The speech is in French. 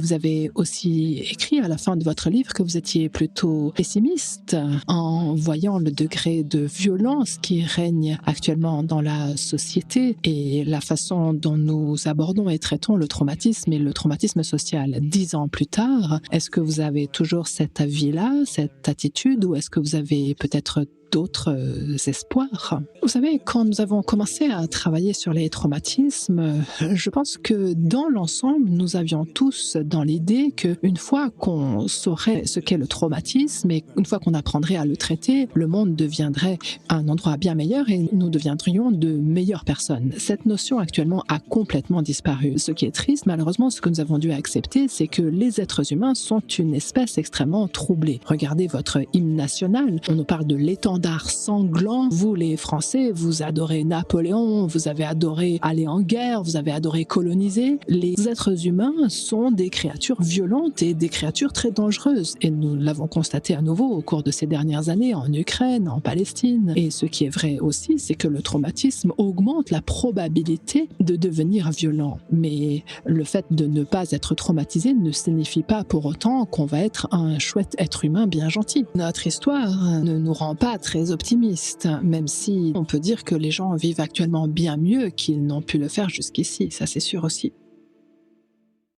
Vous avez aussi écrit à la fin de votre livre que vous étiez plutôt pessimiste en voyant le degré de violence qui règne actuellement dans la société et la façon dont nous abordons et traitons le traumatisme et le traumatisme social. 10 ans plus tard, est-ce que vous avez toujours cet avis-là, cette attitude, ou est-ce que vous avez peut-être d'autres espoirs? Vous savez, quand nous avons commencé à travailler sur les traumatismes, je pense que dans l'ensemble, nous avions tous dans l'idée qu'une fois qu'on saurait ce qu'est le traumatisme et une fois qu'on apprendrait à le traiter, le monde deviendrait un endroit bien meilleur et nous deviendrions de meilleures personnes. Cette notion actuellement a complètement disparu. Ce qui est triste, malheureusement, ce que nous avons dû accepter, c'est que les êtres humains sont une espèce extrêmement troublée. Regardez votre hymne national, on nous parle de l'étendard sanglant. Vous, les Français, vous adorez Napoléon, vous avez adoré aller en guerre, vous avez adoré coloniser. Les êtres humains sont des créatures violentes et des créatures très dangereuses. Et nous l'avons constaté à nouveau au cours de ces dernières années en Ukraine, en Palestine. Et ce qui est vrai aussi, c'est que le traumatisme augmente la probabilité de devenir violent. Mais le fait de ne pas être traumatisé ne signifie pas pour autant qu'on va être un chouette être humain bien gentil. Notre histoire ne nous rend pas très optimiste, même si on peut dire que les gens vivent actuellement bien mieux qu'ils n'ont pu le faire jusqu'ici, ça c'est sûr aussi.